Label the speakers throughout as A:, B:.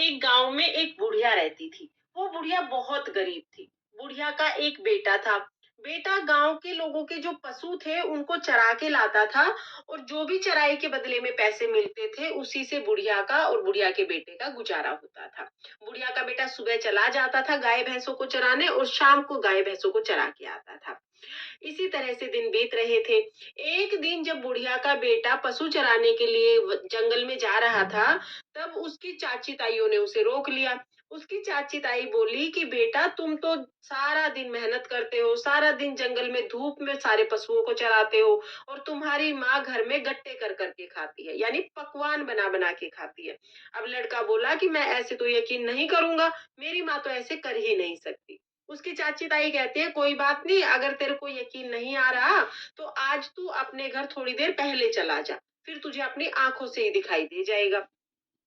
A: एक गांव में एक बुढ़िया रहती थी। वो बुढ़िया बहुत गरीब थी। बुढ़िया का एक बेटा था। बेटा गांव के लोगों के जो पशु थे उनको चरा के लाता था, और जो भी चराई के बदले में पैसे मिलते थे उसी से बुढ़िया का और बुढ़िया के बेटे का गुजारा होता था। बुढ़िया का बेटा सुबह चला जाता था गाय भैंसों को चराने, और शाम को गाय भैंसों को चरा के आता था। इसी तरह से दिन बीत रहे थे। एक दिन जब बुढ़िया का बेटा पशु चराने के लिए जंगल में जा रहा था, तब उसकी चाची ताइयों ने उसे रोक लिया। उसकी चाची ताई बोली कि बेटा, तुम तो सारा दिन मेहनत करते हो, सारा दिन जंगल में धूप में सारे पशुओं को चराते हो, और तुम्हारी माँ घर में गट्टे कर करके खाती है, यानी पकवान बना बना के खाती है। अब लड़का बोला कि मैं ऐसे तो यकीन नहीं करूंगा, मेरी माँ तो ऐसे कर ही नहीं सकती। उसकी चाची ताई कहती है, कोई बात नहीं, अगर तेरे को यकीन नहीं आ रहा तो आज तू अपने घर थोड़ी देर पहले चला जा, फिर तुझे अपनी आंखों से ही दिखाई दे जाएगा।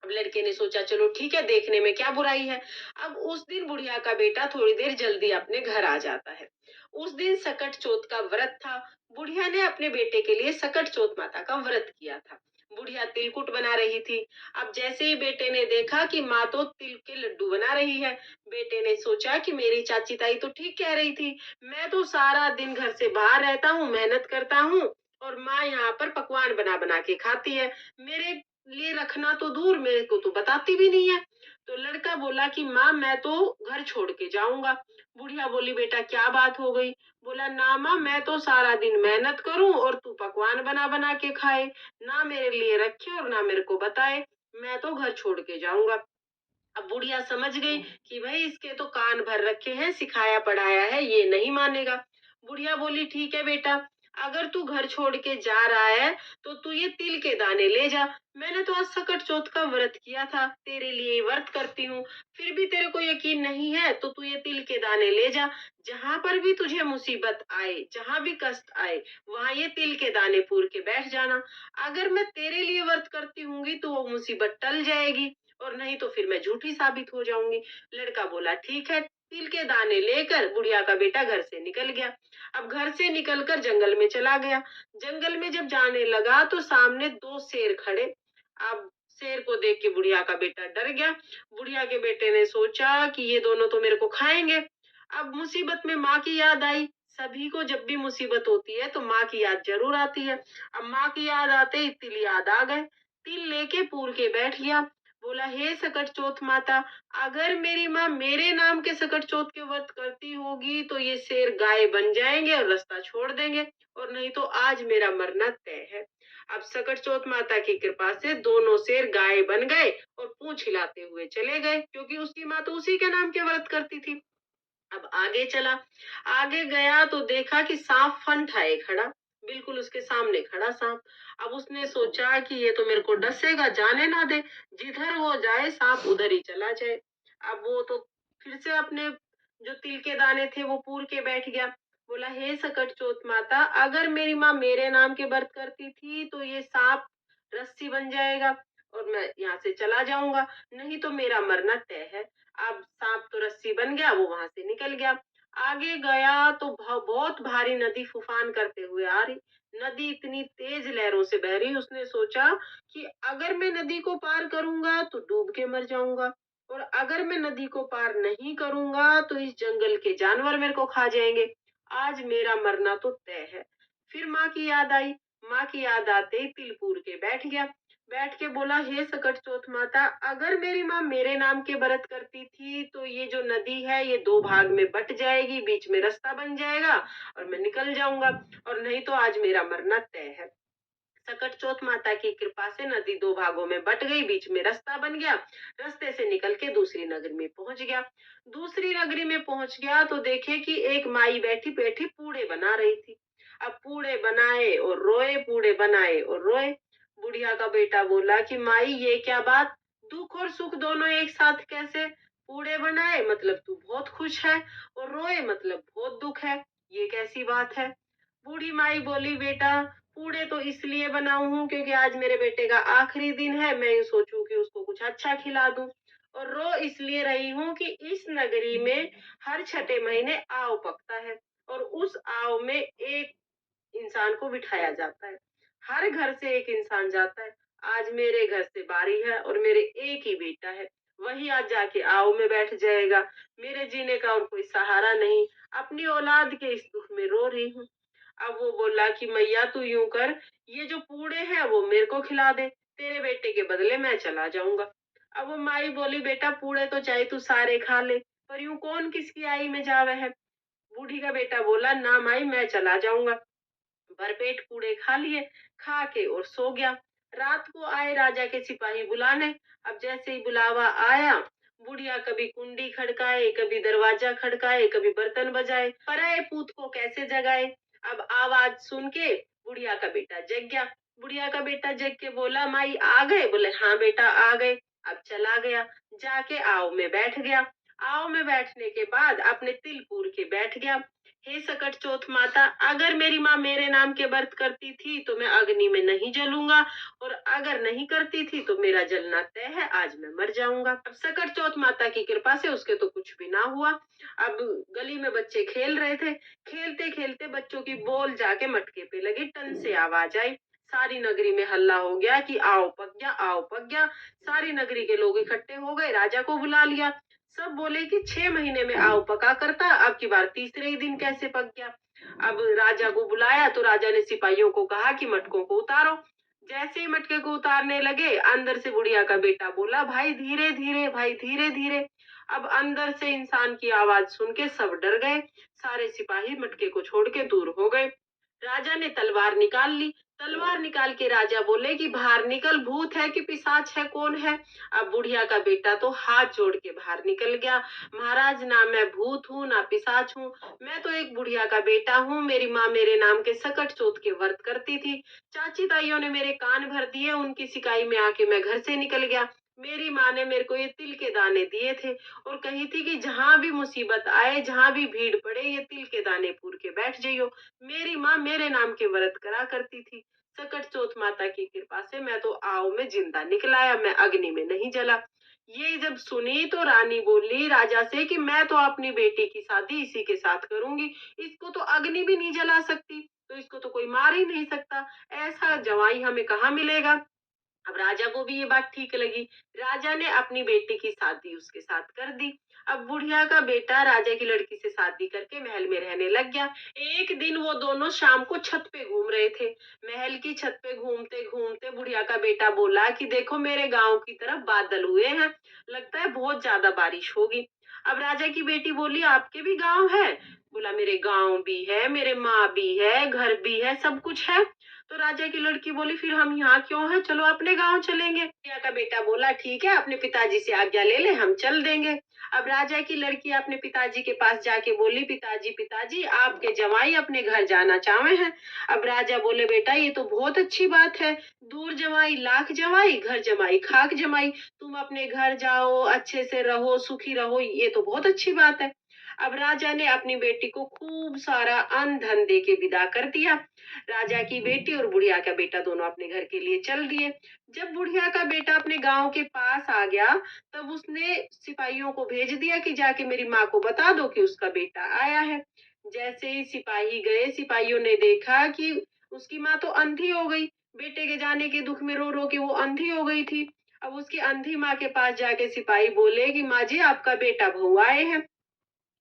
A: अब लड़के ने सोचा, चलो ठीक है, देखने में क्या बुराई है। अब उस दिन बुढ़िया का बेटा थोड़ी देर जल्दी अपने घर आ जाता है। उस दिन सकट चौथ का व्रत था। बुढ़िया ने अपने बेटे के लिए सकट चौथ माता का व्रत किया था। बुढ़िया तिलकुट बना रही थी। अब जैसे ही बेटे ने देखा कि माँ तो तिल के लड्डू बना रही है, बेटे ने सोचा कि मेरी चाची ताई तो ठीक कह रही थी, मैं तो सारा दिन घर से बाहर रहता हूँ, मेहनत करता हूँ, और माँ यहाँ पर पकवान बना बना के खाती है, मेरे लिए रखना तो दूर, मेरे को तो बताती भी नहीं है। तो लड़का बोला कि माँ, मैं तो घर छोड़ के जाऊंगा। बुढ़िया बोली, बेटा क्या बात हो गई? बोला, ना माँ, मैं तो सारा दिन मेहनत करूं और तू पकवान बना बना के खाए, ना मेरे लिए रखे और ना मेरे को बताए, मैं तो घर छोड़ के जाऊंगा। अब बुढ़िया समझ गई कि भाई इसके तो कान भर रखे हैं, सिखाया पढ़ाया है, ये नहीं मानेगा। बुढ़िया बोली, ठीक है बेटा, अगर तू घर छोड़ के जा रहा है तो तू ये तिल के दाने ले जा। मैंने तो आज सकट चौथ का व्रत किया था, तेरे लिए व्रत करती हूँ, फिर भी तेरे को यकीन नहीं है तो तू ये तिल के दाने ले जा। जहां पर भी तुझे मुसीबत आए, जहां भी कष्ट आए, वहां ये तिल के दाने पूर के बैठ जाना। अगर मैं तेरे लिए व्रत करती हूँगी तो वो मुसीबत टल जाएगी, और नहीं तो फिर मैं झूठी साबित हो जाऊंगी। लड़का बोला, ठीक है। तिल के दाने लेकर बुढ़िया का बेटा घर से निकल गया। अब घर से निकलकर जंगल में चला गया। जंगल में जब जाने लगा तो सामने दो शेर खड़े। अब शेर को देख के बुढ़िया का बेटा डर गया। बुढ़िया के बेटे ने सोचा कि ये दोनों तो मेरे को खाएंगे। अब मुसीबत में माँ की याद आई। सभी को जब भी मुसीबत होती है तो माँ की याद जरूर आती है। अब माँ की याद आते ही तिल याद आ गए। तिल लेके पूर के बैठ गया। बोला, हे सकट चौथ माता, अगर मेरी माँ मेरे नाम के सकट चौथ के व्रत करती होगी तो ये शेर गाय बन जाएंगे और रास्ता छोड़ देंगे, और नहीं तो आज मेरा मरना तय है। अब सकट चौथ माता की कृपा से दोनों शेर गाय बन गए और पूंछ हिलाते हुए चले गए, क्योंकि उसकी माँ तो उसी के नाम के व्रत करती थी। अब आगे चला। आगे गया तो देखा कि सांप फन ठाए खड़ा, बिल्कुल उसके सामने खड़ा सांप। अब उसने सोचा कि ये तो मेरे को डसेगा, जाने ना दे, जिधर वो जाए सांप उधर ही चला जाए। अब वो तो फिर से अपने जो तिल के दाने थे वो पूर के बैठ गया। बोला, हे सकट चौथ माता, अगर मेरी माँ मेरे नाम के व्रत करती थी तो ये सांप रस्सी बन जाएगा और मैं यहाँ से चला जाऊंगा, नहीं तो मेरा मरना तय है। अब सांप तो रस्सी बन गया, वो वहां से निकल गया। आगे गया तो बहुत भारी नदी फूफान करते हुए आ रही। नदी इतनी तेज लहरों से बह रही, उसने सोचा कि अगर मैं नदी को पार करूंगा तो डूब के मर जाऊंगा, और अगर मैं नदी को पार नहीं करूंगा तो इस जंगल के जानवर मेरे को खा जाएंगे। आज मेरा मरना तो तय है। फिर माँ की याद आई। माँ की याद आते ही तिलपुर के बैठ गया। बैठ के बोला, हे सकट चौथ माता, अगर मेरी माँ मेरे नाम के व्रत करती थी तो ये जो नदी है ये दो भाग में बट जाएगी, बीच में रास्ता बन जाएगा और मैं निकल जाऊंगा, और नहीं तो आज मेरा मरना तय है। सकट चौथ माता की कृपा से नदी दो भागों में बट गई, बीच में रास्ता बन गया। रास्ते से निकल के दूसरी नगरी में पहुंच गया। दूसरी नगरी में पहुंच गया तो देखे कि एक माई बैठी बैठी पूड़े बना रही थी। अब पूड़े बनाए और रोए, पूड़े बनाए और रोए। बुढ़िया का बेटा बोला कि माई, ये क्या बात, दुख और सुख दोनों एक साथ कैसे? पूड़े बनाए मतलब तू बहुत खुश है, और रोए मतलब बहुत दुख है, ये कैसी बात है? बूढ़ी माई बोली, बेटा, पूड़े तो इसलिए बनाऊ हूँ क्योंकि आज मेरे बेटे का आखिरी दिन है, मैं यूं सोचूं कि उसको कुछ अच्छा खिला दूं। और रो इसलिए रही हूँ कि इस नगरी में हर छठे महीने आव पकता है, और उस आव में एक इंसान को बिठाया जाता है। हर घर से एक इंसान जाता है। आज मेरे घर से बारी है और मेरे एक ही बेटा है। वही आज जाके आओ में बैठ जाएगा। मेरे जीने का और कोई सहारा नहीं, अपनी औलाद के इस दुख में रो रही हूँ। अब वो बोला कि मैया तू यूं कर, ये जो पूड़े हैं वो मेरे को खिला दे, तेरे बेटे के बदले मैं चला जाऊंगा। अब वो माई बोली बेटा पूड़े तो चाहे तू सारे खा ले, पर यूं कौन किसकी आई में जावे है। बूढ़ी का बेटा बोला ना माई मैं चला जाऊंगा। भरपेट पूड़े खा लिए, खा के और सो गया। रात को आए राजा के सिपाही बुलाने। अब जैसे ही बुलावा आया, बुढ़िया कभी कुंडी खड़काए, कभी दरवाजा खड़काए, कभी बर्तन बजाए, पराए पूत को कैसे जगाए। अब आवाज सुन के बुढ़िया का बेटा जग गया। बुढ़िया का बेटा जग के बोला माई आ गए? बोले हाँ बेटा आ गए। अब चला गया, जाके आओ में बैठ गया। आओ में बैठने के बाद अपने तिल पूर के बैठ गया। हे सकट चौथ माता, अगर मेरी माँ मेरे नाम के व्रत करती थी तो मैं अग्नि में नहीं जलूंगा, और अगर नहीं करती थी तो मेरा जलना तय है, आज मैं मर जाऊंगा। अब सकट चौथ माता की कृपा से उसके तो कुछ भी ना हुआ। अब गली में बच्चे खेल रहे थे, खेलते खेलते बच्चों की बोल जाके मटके पे लगी, टन से आवाज आई। सारी नगरी में हल्ला हो गया कि आओ पक गया, आओ पक गया। सारी नगरी के लोग इकट्ठे हो गए, राजा को बुला लिया। सब बोले कि 6 महीने में आव पका करता, अब की बार तीसरे ही दिन कैसे पक गया। अब राजा को बुलाया तो राजा ने सिपाहियों को कहा कि मटकों को उतारो। जैसे ही मटके को उतारने लगे, अंदर से बुढ़िया का बेटा बोला भाई धीरे धीरे, भाई धीरे धीरे। अब अंदर से इंसान की आवाज सुन के सब डर गए। सारे सिपाही मटके को छोड़ के दूर हो गए। राजा ने तलवार निकाल ली। तलवार निकाल के राजा बोले कि बाहर निकल, भूत है कि पिशाच है, कौन है। अब बुढ़िया का बेटा तो हाथ जोड़ के बाहर निकल गया। महाराज ना मैं भूत हूँ ना पिशाच हूँ, मैं तो एक बुढ़िया का बेटा हूँ। मेरी माँ मेरे नाम के सकट चौथ के व्रत करती थी। चाची ताइयों ने मेरे कान भर दिए, उनकी सिकाई में आके मैं घर से निकल गया। मेरी माँ ने मेरे को ये तिल के दाने दिए थे और कही थी कि जहां भी मुसीबत आए, जहां भी भीड़ पड़े, ये तिल के दाने पूर के बैठ जाइयो। मेरी माँ मेरे नाम के व्रत करा करती थी। सकट चौथ माता की कृपा से मैं तो आव में जिंदा निकल आया, मैं अग्नि में नहीं जला। ये जब सुनी तो रानी बोली राजा से कि मैं तो अपनी बेटी की शादी इसी के साथ करूंगी, इसको तो अग्नि भी नहीं जला सकती, तो इसको तो कोई मार ही नहीं सकता, ऐसा जवाई हमें कहाँ मिलेगा। अब राजा को भी ये बात ठीक लगी। राजा ने अपनी बेटी की शादी उसके साथ कर दी। अब बुढ़िया का बेटा राजा की लड़की से शादी करके महल में रहने लग गया। एक दिन वो दोनों शाम को छत पे घूम रहे थे। महल की छत पे घूमते घूमते बुढ़िया का बेटा बोला कि देखो मेरे गांव की तरफ बादल हुए हैं, लगता है बहुत ज्यादा बारिश होगी। अब राजा की बेटी बोली आपके भी गांव है? बोला मेरे गांव भी है, मेरे माँ भी है, घर भी है, सब कुछ है। तो राजा की लड़की बोली फिर हम यहाँ क्यों हैं, चलो अपने गांव चलेंगे। राजा का बेटा बोला ठीक है, अपने पिताजी से आज्ञा ले ले, हम चल देंगे। अब राजा की लड़की अपने पिताजी के पास जाके बोली पिताजी पिताजी आपके जमाई अपने घर जाना चाहे हैं। अब राजा बोले बेटा ये तो बहुत अच्छी बात है, दूर जमाई लाख जमाई, घर जमाई खाक जमाई, तुम अपने घर जाओ, अच्छे से रहो, सुखी रहो, ये तो बहुत अच्छी बात है। अब राजा ने अपनी बेटी को खूब सारा अन्न धन दे के विदा कर दिया। राजा की बेटी और बुढ़िया का बेटा दोनों अपने घर के लिए चल दिए। जब बुढ़िया का बेटा अपने गांव के पास आ गया, तब उसने सिपाहियों को भेज दिया कि जाके मेरी माँ को बता दो कि उसका बेटा आया है। जैसे ही सिपाही गए, सिपाहियों ने देखा कि उसकी माँ तो अंधी हो गई, बेटे के जाने के दुख में रो रो के वो अंधी हो गई थी। अब उसकी अंधी माँ के पास जाके सिपाही बोले कि माँ जी आपका बेटा बहू आए हैं।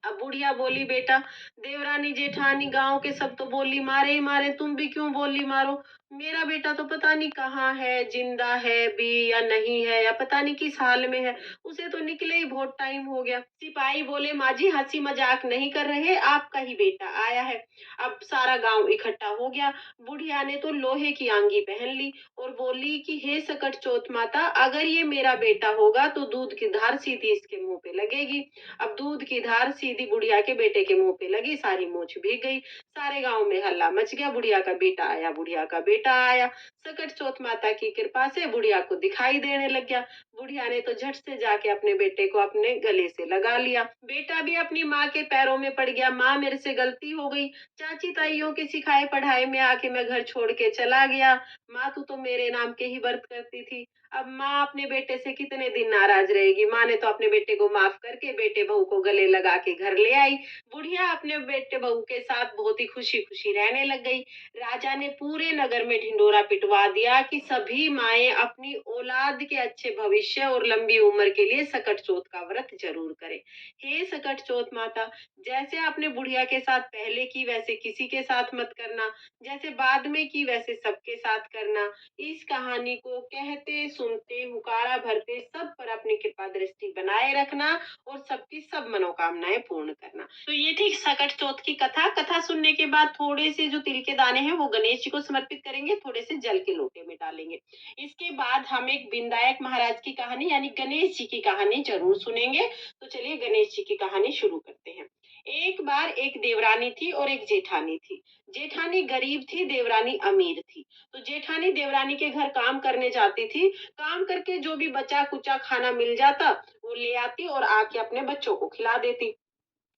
A: अब बुढ़िया बोली बेटा देवरानी जेठानी गांव के सब तो बोली मारे ही मारे, तुम भी क्यों बोली मारो। मेरा बेटा तो पता नहीं कहाँ है, जिंदा है भी या नहीं है, या पता नहीं किस हाल में है, उसे तो निकले ही बहुत टाइम हो गया। सिपाही बोले माँ जी हंसी मजाक नहीं कर रहे, आपका ही बेटा आया है। अब सारा गांव इकट्ठा हो गया। बुढ़िया ने तो लोहे की आंगी पहन ली और बोली कि हे सकट चौथ माता, अगर ये मेरा बेटा होगा तो दूध की धार सीधी इसके मुंह पे लगेगी। अब दूध की धार सीधी बुढ़िया के बेटे के मुंह पे लगी, सारी मूछ भीग गई। सारे गांव में हल्ला मच गया, बुढ़िया का बेटा आया, बुढ़िया का बेटा आया। सकट चौथ माता की कृपा से बुढ़िया को दिखाई देने लग गया। बुढ़िया ने तो झट से जाके अपने बेटे को अपने गले से लगा लिया। बेटा भी अपनी माँ के पैरों में पड़ गया, माँ मेरे से गलती हो गई, चाची ताइयों के सिखाए पढ़ाई में आके मैं घर छोड़ के चला गया। माँ तू तो मेरे नाम के ही व्रत करती थी। अब माँ अपने बेटे से कितने दिन नाराज रहेगी। माँ ने तो अपने बेटे को माफ करके बेटे बहू को गले लगा के घर ले आई। बुढ़िया अपने बेटे बहू के साथ बहुत ही खुशी खुशी रहने लग गई। राजा ने पूरे नगर में ढिंडोरा पिटवा करवा दिया कि सभी माएँ अपनी औलाद के अच्छे भविष्य और लंबी उम्र के लिए सकट चौथ का व्रत ज़रूर करें। हे सकट चौथ माता, जैसे आपने बुढ़िया के साथ पहले की वैसे किसी के साथ मत करना, जैसे बाद में की वैसे सबके साथ करना। इस कहानी को कहते, सुनते, हुकारा भरते सब पर अपनी कृपा दृष्टि बनाए रखना और सबकी सब मनोकामनाएं पूर्ण करना। तो ये थी सकट चौथ की कथा। कथा सुनने के बाद थोड़े से जो तिल के दाने हैं वो गणेश जी को समर्पित करेंगे, थोड़े से जल के लोटे में डालेंगे। इसके बाद हम एक विनायक महाराज की कहानी यानी गणेश जी की कहानी जरूर सुनेंगे। तो चलिए गणेश जी की कहानी शुरू करते हैं। एक बार एक देवरानी थी और एक जेठानी थी। जेठानी गरीब थी, देवरानी अमीर थी। तो जेठानी देवरानी के घर काम करने जाती थी। काम करके जो भी बचा कुचा खाना मिल जाता वो ले आती और आके अपने बच्चों को खिला देती।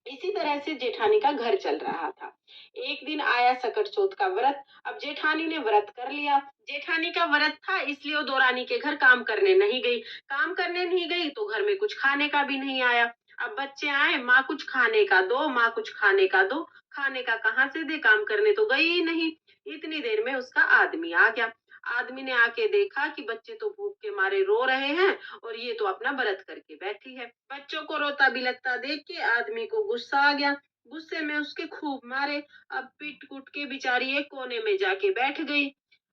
A: इसी तरह से जेठानी का घर चल रहा था। एक दिन आया सकट चौथ का व्रत। अब जेठानी ने व्रत कर लिया। जेठानी का व्रत था इसलिए वो दौरानी के घर काम करने नहीं गई। काम करने नहीं गई तो घर में कुछ खाने का भी नहीं आया। अब बच्चे आए, माँ कुछ खाने का दो, माँ कुछ खाने का दो। खाने का कहाँ से दे, काम करने तो गई ही नहीं। इतनी देर में उसका आदमी आ गया। आदमी ने आके देखा कि बच्चे तो भूख के मारे रो रहे हैं और ये तो अपना व्रत करके बैठी है। बच्चों को रोता बिलखता देख के आदमी को गुस्सा आ गया। गुस्से में उसके खूब मारे। अब पीट कूट के बेचारी एक कोने में जाके बैठ गई।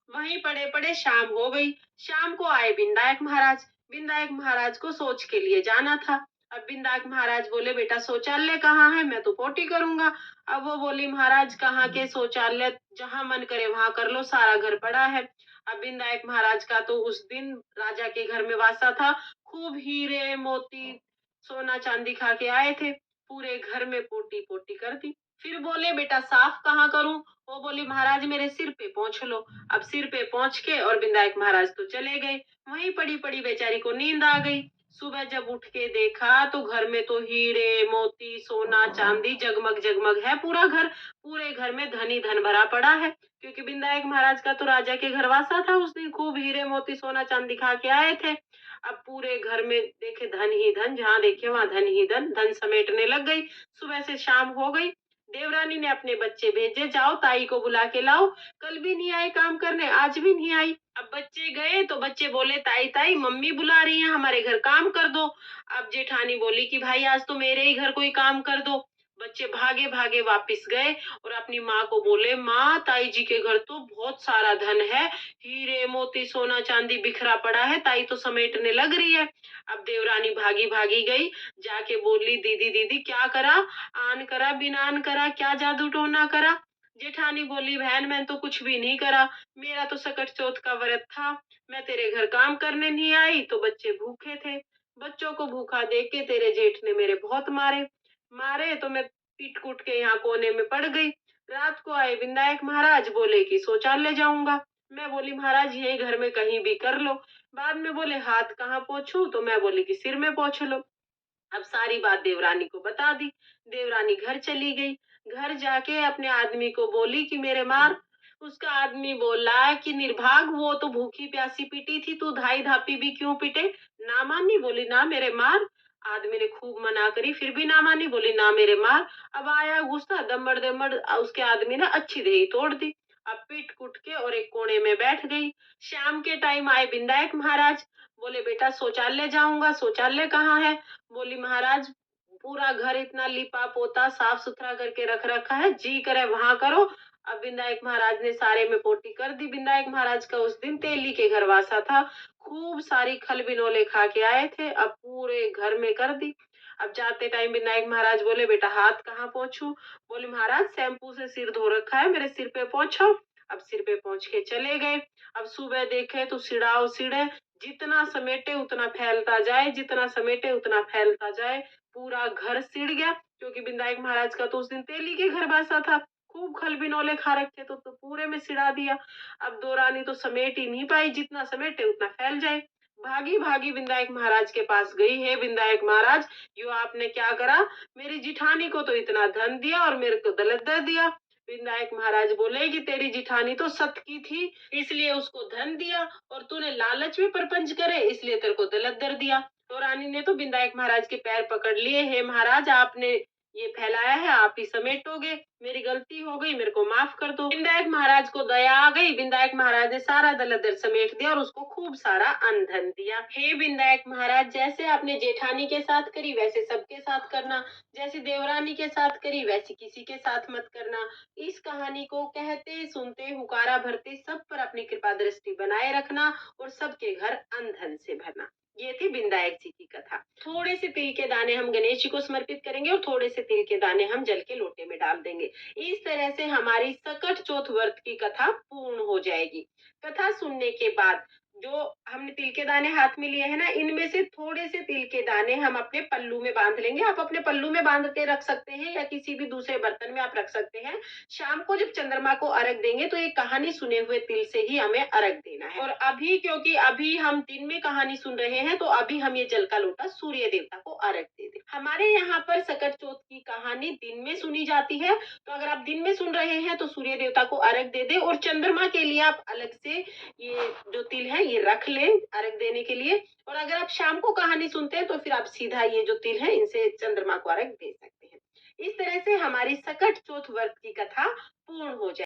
A: वहीं पड़े पड़े शाम हो गई। शाम को आए विनायक महाराज। विनायक महाराज को सोच के लिए जाना था। अब विनायक महाराज बोले, बेटा शौचालय कहाँ है, मैं तो पोटी करूंगा। अब वो बोली, महाराज कहाँ के शौचालय, जहां मन करे वहां कर लो, सारा घर पड़ा है। अब विनायक महाराज का तो उस दिन राजा के घर में वासा था। खूब हीरे मोती सोना चांदी खा के आए थे। पूरे घर में पोटी पोटी कर दी। फिर बोले, बेटा साफ कहाँ करूं। वो बोली, महाराज मेरे सिर पे पोंछ लो। अब सिर पे पोंछ के और विनायक महाराज तो चले गए। वहीं पड़ी पड़ी बेचारी को नींद आ गई। सुबह जब उठ के देखा तो घर में तो हीरे मोती सोना चांदी जगमग जगमग है पूरा घर। पूरे घर में धन ही धन भरा पड़ा है, क्योंकि विनायक महाराज का तो राजा के घर वासा था। उस दिन खूब हीरे मोती सोना चांदी खा के आए थे। अब पूरे घर में देखे धन ही धन, जहां देखे वहां धन ही धन। धन समेटने लग गई। सुबह से शाम हो गई। देवरानी ने अपने बच्चे भेजे, जाओ ताई को बुला के लाओ। कल भी नहीं आई काम करने, आज भी नहीं आई। अब बच्चे गए तो बच्चे बोले, ताई ताई मम्मी बुला रही हैं, हमारे घर काम कर दो। अब जेठानी बोली कि भाई आज तो मेरे ही घर कोई काम कर दो। बच्चे भागे भागे वापिस गए और अपनी माँ को बोले, माँ ताई जी के घर तो बहुत सारा धन है, हीरे मोती सोना चांदी बिखरा पड़ा है, ताई तो समेटने लग रही है। अब देवरानी भागी भागी गई, जाके बोली, दीदी दीदी क्या करा, आन करा बिनान करा, क्या जादू टोना करा। जेठानी बोली, बहन मैंने तो कुछ भी नहीं करा, मेरा तो सकट चौथ का व्रत था। मैं तेरे घर काम करने नहीं आई तो बच्चे भूखे थे। बच्चों को भूखा देख के तेरे जेठ ने मेरे बहुत मारे। मारे तो मैं पीट कूट के यहाँ कोने में पड़ गई। रात को आए विनायक महाराज, बोले कि शौचालय जाऊंगा। मैं बोली, महाराज यही घर में कहीं भी कर लो। बाद में बोले, हाथ कहाँ पोंछूं, तो मैं बोली कि सिर में पोंछ लो। अब सारी बात देवरानी को बता दी। देवरानी घर चली गई। घर जाके अपने आदमी को बोली कि मेरे मार। उसका आदमी बोला कि निर्भाग, वो तो भूखी प्यासी पिटी थी, तू धाई धापी भी क्यों पिटे। ना मानी, बोली ना मेरे मार। आदमी ने खूब मना करी, फिर भी ना मानी, बोली ना मेरे मार। अब आया गुस्सा, दमड़ दमड़ उसके आदमी ने अच्छी देही तोड़ दी। अब पीट कुट के और एक कोने में बैठ गई। शाम के टाइम आए विनायक महाराज। बोले, बेटा शौचालय जाऊंगा, शौचालय कहाँ है। बोली, महाराज पूरा घर इतना लिपा पोता साफ सुथरा करके रख रखा है, जी करे वहां करो। अब विनायक महाराज ने सारे में पोटी कर दी। विनायक महाराज का उस दिन तेली के घर वासा था। खूब सारी खल बिनोले खा के आए थे। अब पूरे घर में कर दी। अब जाते टाइम विनायक महाराज बोले, बेटा हाथ कहाँ पोंछू। बोले, महाराज शैम्पू से सिर धो रखा है, मेरे सिर पे पोंछो। अब सिर पे पोंछ के चले गए। अब सुबह देखे तो सिड़ाओ सिड़े, जितना समेटे उतना फैलता जाए, जितना समेटे उतना फैलता जाए। पूरा घर सिड़ गया, क्योंकि विनायक महाराज का तो उस दिन तेली के घर बासा था। खूब खल बिनौले खा रखे तो पूरे में सिड़ा दिया। अब दो रानी तो समेट ही नहीं पाई, जितना समेटे उतना फैल जाए। भागी भागी विनायक महाराज के पास गई, हे विनायक महाराज, यो आपने क्या करा। मेरी जिठानी को तो इतना धन दिया और मेरे को दलत दे दिया। विनायक महाराज बोले कि तेरी जिठानी तो सत की थी, इसलिए उसको धन दिया, और तूने लालच में परपंच करे इसलिए तेरे को दलत दर दिया। तो रानी ने तो विनायक महाराज के पैर पकड़ लिए, हे महाराज आपने ये फैलाया है आप ही समेटोगे, मेरी गलती हो गई, मेरे को माफ कर दो। विनायक महाराज को दया आ गई, विनायक महाराज ने सारा दलदल समेट दिया और उसको खूब सारा अन्न धन दिया। हे विनायक महाराज, जैसे आपने जेठानी के साथ करी वैसे सबके साथ करना, जैसे देवरानी के साथ करी वैसे किसी के साथ मत करना। इस कहानी को कहते सुनते हुकारा भरते सब पर अपनी कृपा दृष्टि बनाए रखना और सबके घर अन्न धन से भरना। ये थी विनायक जी की कथा। थोड़े से तिल के दाने हम गणेश जी को समर्पित करेंगे और थोड़े से तिल के दाने हम जल के लोटे में डाल देंगे। इस तरह से हमारी सकट चौथ व्रत की कथा पूर्ण हो जाएगी। कथा सुनने के बाद जो हमने तिल के दाने हाथ में लिए हैं ना, इनमें से थोड़े से तिल के दाने हम अपने पल्लू में बांध लेंगे। आप अपने पल्लू में बांध के रख सकते हैं या किसी भी दूसरे बर्तन में आप रख सकते हैं। शाम को जब चंद्रमा को अर्घ देंगे तो ये कहानी सुने हुए तिल से ही हमें अर्घ देना है। और अभी क्योंकि अभी हम दिन में कहानी सुन रहे हैं तो अभी हम ये जल का लोटा सूर्य देवता को अर्घ दे दें। हमारे यहाँ पर सकट चौथ की कहानी दिन में सुनी जाती है, तो अगर आप दिन में सुन रहे हैं तो सूर्य देवता को अर्घ दे दें और चंद्रमा के लिए आप अलग से ये जो तिल है ये रख लें अर्घ देने के लिए। और अगर आप शाम को कहानी सुनते हैं तो फिर आप सीधा ये जो तिल है इनसे चंद्रमा को अर्घ दे सकते हैं। इस तरह से हमारी सकट चौथ व्रत की कथा पूर्ण हो जाए।